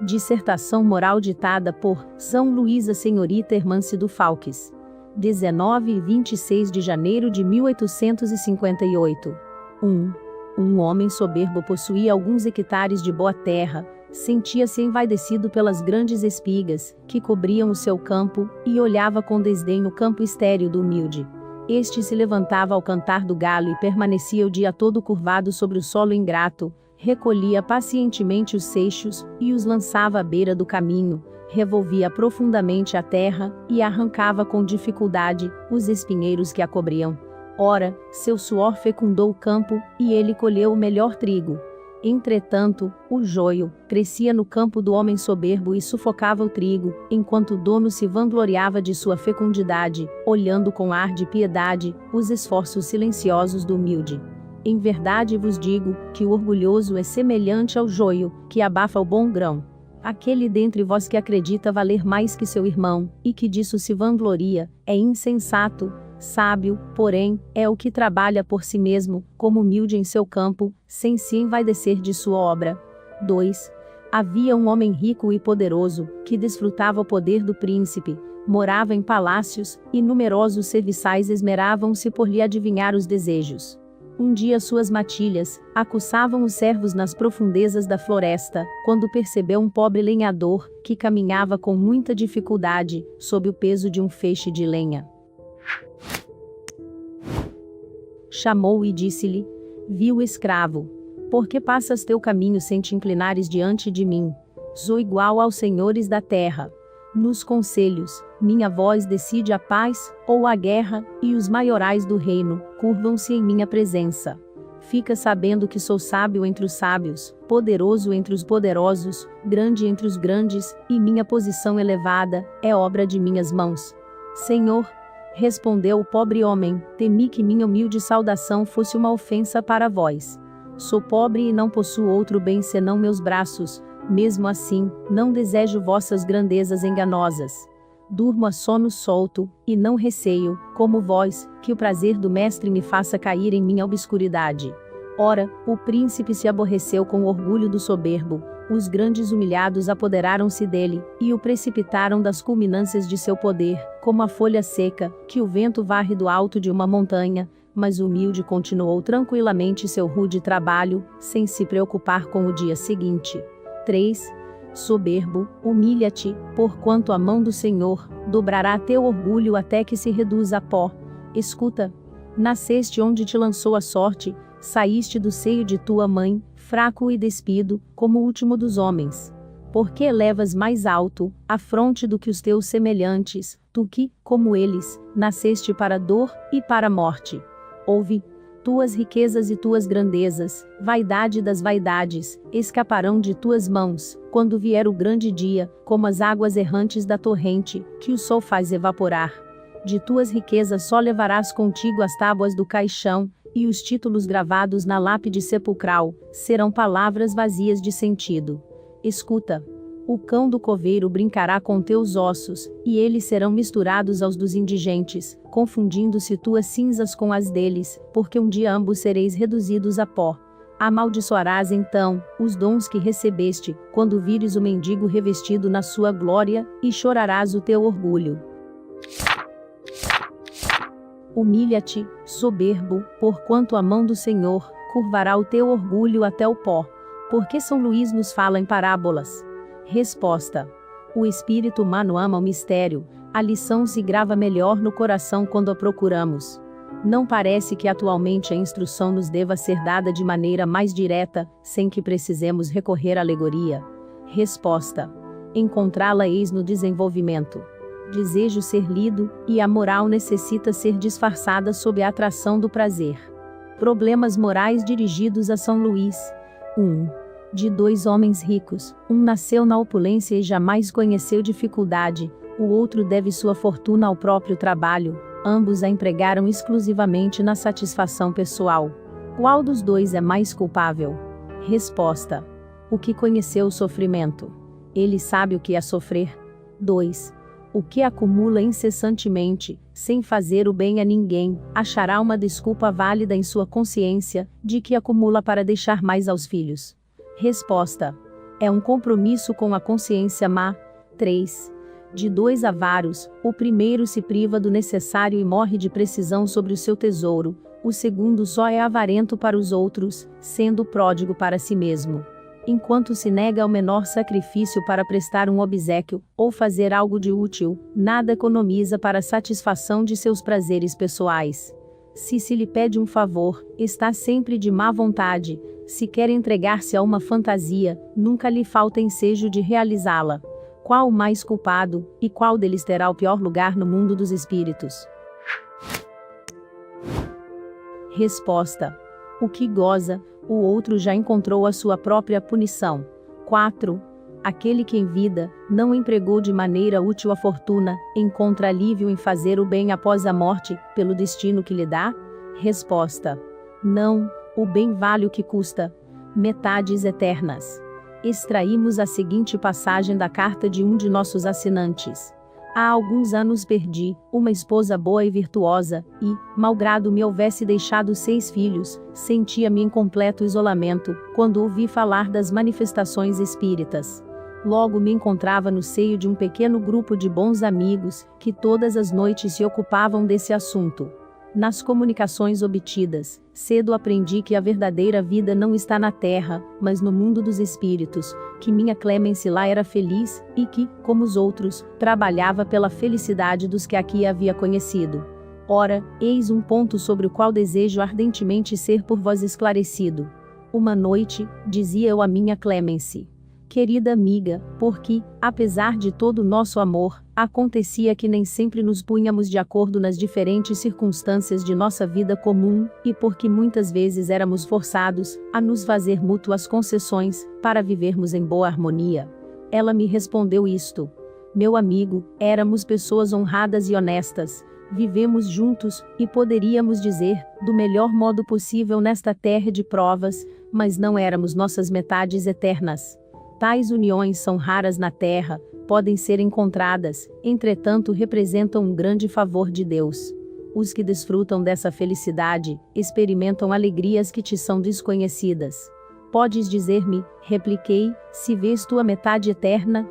Dissertação moral ditada por São Luísa Senhorita Hermance do Falques. 19 e 26 de janeiro de 1858. 1. Um homem soberbo possuía alguns hectares de boa terra, sentia-se envaidecido pelas grandes espigas, que cobriam o seu campo, e olhava com desdém o campo estéril do humilde. Este se levantava ao cantar do galo e permanecia o dia todo curvado sobre o solo ingrato, recolhia pacientemente os seixos, e os lançava à beira do caminho, revolvia profundamente a terra, e arrancava com dificuldade os espinheiros que a cobriam. Ora, seu suor fecundou o campo, e ele colheu o melhor trigo. Entretanto, o joio crescia no campo do homem soberbo e sufocava o trigo, enquanto o dono se vangloriava de sua fecundidade, olhando com ar de piedade os esforços silenciosos do humilde. Em verdade vos digo, que o orgulhoso é semelhante ao joio, que abafa o bom grão. Aquele dentre vós que acredita valer mais que seu irmão, e que disso se vangloria, é insensato. Sábio, porém, é o que trabalha por si mesmo, como humilde em seu campo, sem se envaidecer de sua obra. 2. Havia um homem rico e poderoso, que desfrutava o poder do príncipe, morava em palácios, e numerosos serviçais esmeravam-se por lhe adivinhar os desejos. Um dia suas matilhas acusavam os servos nas profundezas da floresta, quando percebeu um pobre lenhador, que caminhava com muita dificuldade, sob o peso de um feixe de lenha. Chamou e disse-lhe: viu escravo, por que passas teu caminho sem te inclinares diante de mim? Sou igual aos senhores da terra. Nos conselhos, minha voz decide a paz, ou a guerra, e os maiorais do reino curvam-se em minha presença. Fica sabendo que sou sábio entre os sábios, poderoso entre os poderosos, grande entre os grandes, e minha posição elevada é obra de minhas mãos. Senhor, respondeu o pobre homem, temi que minha humilde saudação fosse uma ofensa para vós. Sou pobre e não possuo outro bem senão meus braços, mesmo assim, não desejo vossas grandezas enganosas. Durmo a sono solto, e não receio, como vós, que o prazer do mestre me faça cair em minha obscuridade. Ora, o príncipe se aborreceu com o orgulho do soberbo, os grandes humilhados apoderaram-se dele, e o precipitaram das culminâncias de seu poder, como a folha seca, que o vento varre do alto de uma montanha, mas o humilde continuou tranquilamente seu rude trabalho, sem se preocupar com o dia seguinte. 3. Soberbo, humilha-te, porquanto a mão do Senhor dobrará teu orgulho até que se reduza a pó. Escuta. Nasceste onde te lançou a sorte, saíste do seio de tua mãe, fraco e despido, como o último dos homens. Por que elevas mais alto a fronte do que os teus semelhantes, tu que, como eles, nasceste para a dor e para a morte? Ouve. Tuas riquezas e tuas grandezas, vaidade das vaidades, escaparão de tuas mãos, quando vier o grande dia, como as águas errantes da torrente, que o sol faz evaporar. De tuas riquezas só levarás contigo as tábuas do caixão, e os títulos gravados na lápide sepulcral, serão palavras vazias de sentido. Escuta. O cão do coveiro brincará com teus ossos, e eles serão misturados aos dos indigentes, confundindo-se tuas cinzas com as deles, porque um dia ambos sereis reduzidos a pó. Amaldiçoarás então os dons que recebeste, quando vires o mendigo revestido na sua glória, e chorarás o teu orgulho. Humilha-te, soberbo, porquanto a mão do Senhor curvará o teu orgulho até o pó. Por que São Luís nos fala em parábolas? Resposta. O espírito humano ama o mistério, a lição se grava melhor no coração quando a procuramos. Não parece que atualmente a instrução nos deva ser dada de maneira mais direta, sem que precisemos recorrer à alegoria? Resposta. Encontrá-la eis no desenvolvimento. Desejo ser lido, e a moral necessita ser disfarçada sob a atração do prazer. Problemas morais dirigidos a São Luís. 1. De dois homens ricos, um nasceu na opulência e jamais conheceu dificuldade, o outro deve sua fortuna ao próprio trabalho, ambos a empregaram exclusivamente na satisfação pessoal. Qual dos dois é mais culpável? Resposta. O que conheceu o sofrimento. Ele sabe o que é sofrer. 2. O que acumula incessantemente, sem fazer o bem a ninguém, achará uma desculpa válida em sua consciência, de que acumula para deixar mais aos filhos. Resposta. É um compromisso com a consciência má. 3. De 2 avaros, o primeiro se priva do necessário e morre de precisão sobre o seu tesouro, o segundo só é avarento para os outros, sendo pródigo para si mesmo. Enquanto se nega ao menor sacrifício para prestar um obséquio, ou fazer algo de útil, nada economiza para a satisfação de seus prazeres pessoais. Se lhe pede um favor, está sempre de má vontade. Se quer entregar-se a uma fantasia, nunca lhe falta ensejo de realizá-la. Qual o mais culpado, e qual deles terá o pior lugar no mundo dos espíritos? Resposta: o que goza, o outro já encontrou a sua própria punição. 4. Aquele que em vida não empregou de maneira útil a fortuna, encontra alívio em fazer o bem após a morte, pelo destino que lhe dá? Resposta: não, o bem vale o que custa. Metades eternas. Extraímos a seguinte passagem da carta de um de nossos assinantes. Há alguns anos perdi uma esposa boa e virtuosa, e, malgrado me houvesse deixado 6 filhos, sentia-me em completo isolamento, quando ouvi falar das manifestações espíritas. Logo me encontrava no seio de um pequeno grupo de bons amigos, que todas as noites se ocupavam desse assunto. Nas comunicações obtidas, cedo aprendi que a verdadeira vida não está na terra, mas no mundo dos espíritos, que minha Clemence lá era feliz, e que, como os outros, trabalhava pela felicidade dos que aqui havia conhecido. Ora, eis um ponto sobre o qual desejo ardentemente ser por vós esclarecido. Uma noite, dizia eu a minha Clemence: querida amiga, porque, apesar de todo o nosso amor, acontecia que nem sempre nos punhamos de acordo nas diferentes circunstâncias de nossa vida comum, e porque muitas vezes éramos forçados a nos fazer mútuas concessões, para vivermos em boa harmonia. Ela me respondeu isto: meu amigo, éramos pessoas honradas e honestas, vivemos juntos, e poderíamos dizer, do melhor modo possível nesta terra de provas, mas não éramos nossas metades eternas. Tais uniões são raras na terra, podem ser encontradas, entretanto representam um grande favor de Deus. Os que desfrutam dessa felicidade, experimentam alegrias que te são desconhecidas. Podes dizer-me, repliquei, se vês tua metade eterna?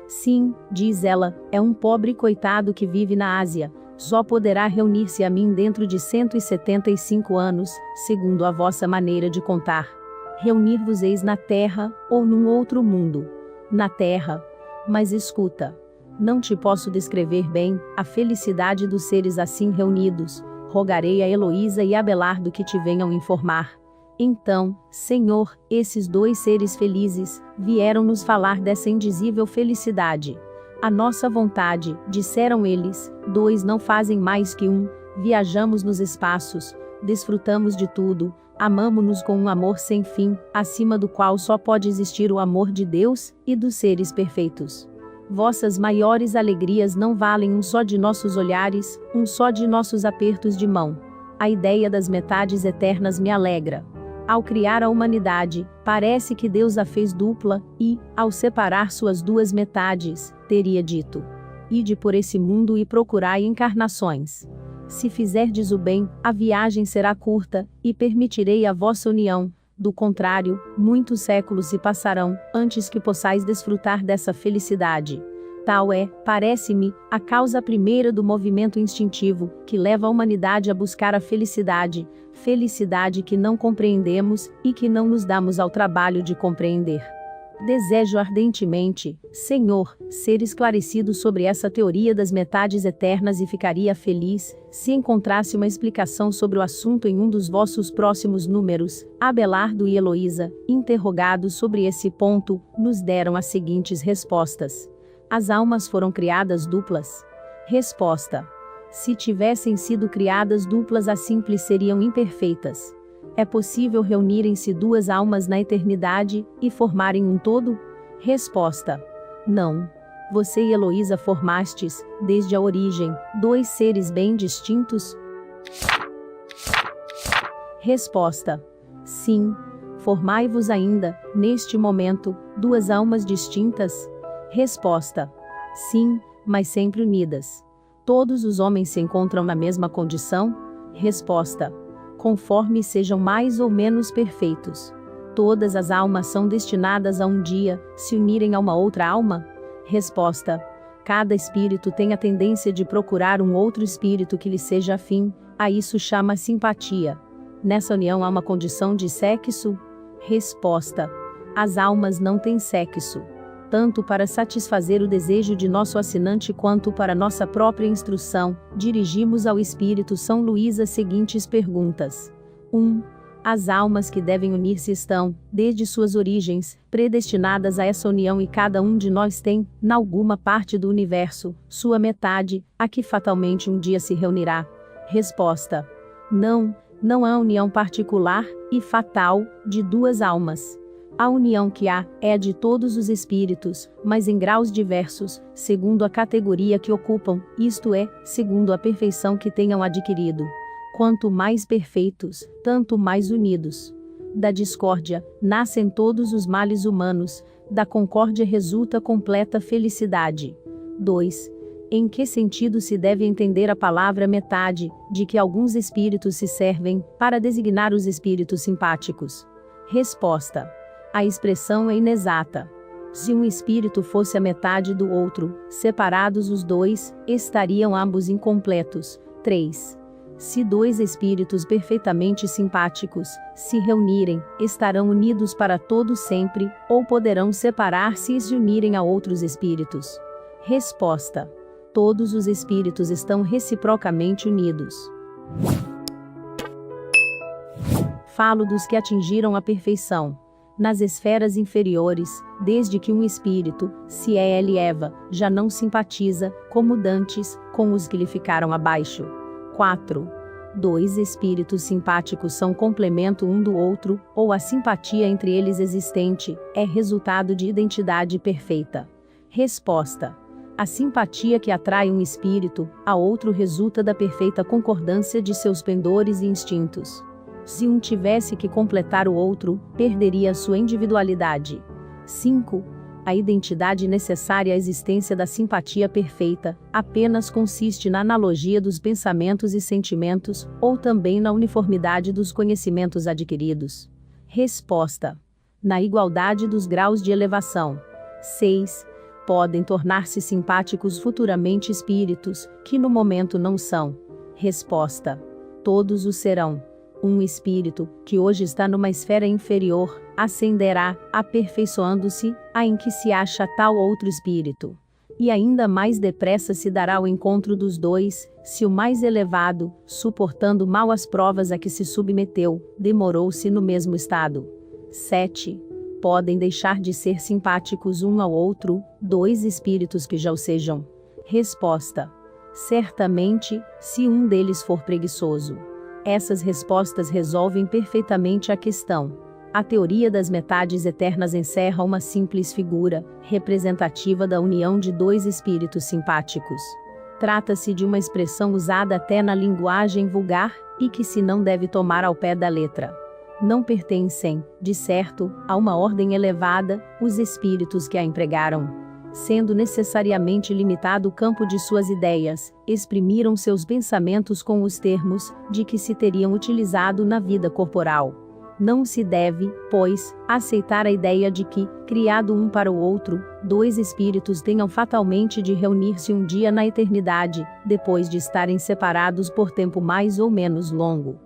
Sim, diz ela, é um pobre coitado que vive na Ásia. Só poderá reunir-se a mim dentro de 175 anos, segundo a vossa maneira de contar. Reunir-vos-eis na terra, ou num outro mundo. Na terra. Mas escuta. Não te posso descrever bem a felicidade dos seres assim reunidos. Rogarei a Heloísa e a Abelardo que te venham informar. Então, Senhor, esses 2 seres felizes vieram nos falar dessa indizível felicidade. A nossa vontade, disseram eles, 2 não fazem mais que 1, viajamos nos espaços, desfrutamos de tudo, amamo-nos com um amor sem fim, acima do qual só pode existir o amor de Deus e dos seres perfeitos. Vossas maiores alegrias não valem um só de nossos olhares, um só de nossos apertos de mão. A ideia das metades eternas me alegra. Ao criar a humanidade, parece que Deus a fez dupla, e, ao separar suas 2 metades, teria dito: ide por esse mundo e procurai encarnações. Se fizerdes o bem, a viagem será curta, e permitirei a vossa união. Do contrário, muitos séculos se passarão, antes que possais desfrutar dessa felicidade. Tal é, parece-me, a causa primeira do movimento instintivo, que leva a humanidade a buscar a felicidade, felicidade que não compreendemos, e que não nos damos ao trabalho de compreender. Desejo ardentemente, Senhor, ser esclarecido sobre essa teoria das metades eternas e ficaria feliz, se encontrasse uma explicação sobre o assunto em um dos vossos próximos números. Abelardo e Heloísa, interrogados sobre esse ponto, nos deram as seguintes respostas. As almas foram criadas duplas? Resposta: se tivessem sido criadas duplas, as simples seriam imperfeitas. É possível reunirem-se 2 almas na eternidade, e formarem um todo? Resposta: não. Você e Heloísa formastes, desde a origem, 2 seres bem distintos? Resposta: sim. Formai-vos ainda, neste momento, 2 almas distintas? Resposta: sim, mas sempre unidas. Todos os homens se encontram na mesma condição? Resposta: conforme sejam mais ou menos perfeitos. Todas as almas são destinadas a um dia se unirem a uma outra alma? Resposta: cada espírito tem a tendência de procurar um outro espírito que lhe seja afim, a isso chama simpatia. Nessa união há uma condição de sexo? Resposta: as almas não têm sexo. Tanto para satisfazer o desejo de nosso assinante quanto para nossa própria instrução, dirigimos ao Espírito São Luís as seguintes perguntas. 1. As almas que devem unir-se estão, desde suas origens, predestinadas a essa união e cada um de nós tem, na alguma parte do universo, sua metade, a que fatalmente um dia se reunirá. Resposta: não, não há união particular e fatal de duas almas. A união que há é a de todos os espíritos, mas em graus diversos, segundo a categoria que ocupam, isto é, segundo a perfeição que tenham adquirido. Quanto mais perfeitos, tanto mais unidos. Da discórdia, nascem todos os males humanos, da concórdia resulta completa felicidade. 2. Em que sentido se deve entender a palavra metade, de que alguns espíritos se servem, para designar os espíritos simpáticos? Resposta: a expressão é inexata. Se um espírito fosse a metade do outro, separados os dois, estariam ambos incompletos. 3. Se dois espíritos perfeitamente simpáticos se reunirem, estarão unidos para todo sempre, ou poderão separar-se e se unirem a outros espíritos? Resposta: todos os espíritos estão reciprocamente unidos. Falo dos que atingiram a perfeição. Nas esferas inferiores, desde que um espírito se eleva, já não simpatiza, como dantes, com os que lhe ficaram abaixo. 4. Dois espíritos simpáticos são complemento um do outro, ou a simpatia entre eles existente, é resultado de identidade perfeita. Resposta: a simpatia que atrai um espírito a outro resulta da perfeita concordância de seus pendores e instintos. Se um tivesse que completar o outro, perderia a sua individualidade. 5. A identidade necessária à existência da simpatia perfeita apenas consiste na analogia dos pensamentos e sentimentos, ou também na uniformidade dos conhecimentos adquiridos. Resposta: na igualdade dos graus de elevação. 6. Podem tornar-se simpáticos futuramente espíritos, que no momento não são. Resposta: todos o serão. Um espírito, que hoje está numa esfera inferior, ascenderá, aperfeiçoando-se, a em que se acha tal outro espírito. E ainda mais depressa se dará o encontro dos dois, se o mais elevado, suportando mal as provas a que se submeteu, demorou-se no mesmo estado. 7. Podem deixar de ser simpáticos um ao outro, dois espíritos que já o sejam. Resposta: certamente, se um deles for preguiçoso. Essas respostas resolvem perfeitamente a questão. A teoria das metades eternas encerra uma simples figura, representativa da união de dois espíritos simpáticos. Trata-se de uma expressão usada até na linguagem vulgar, e que se não deve tomar ao pé da letra. Não pertencem, de certo, a uma ordem elevada, os espíritos que a empregaram. Sendo necessariamente limitado o campo de suas ideias, exprimiram seus pensamentos com os termos, de que se teriam utilizado na vida corporal. Não se deve, pois, aceitar a ideia de que, criado um para o outro, dois espíritos tenham fatalmente de reunir-se um dia na eternidade, depois de estarem separados por tempo mais ou menos longo.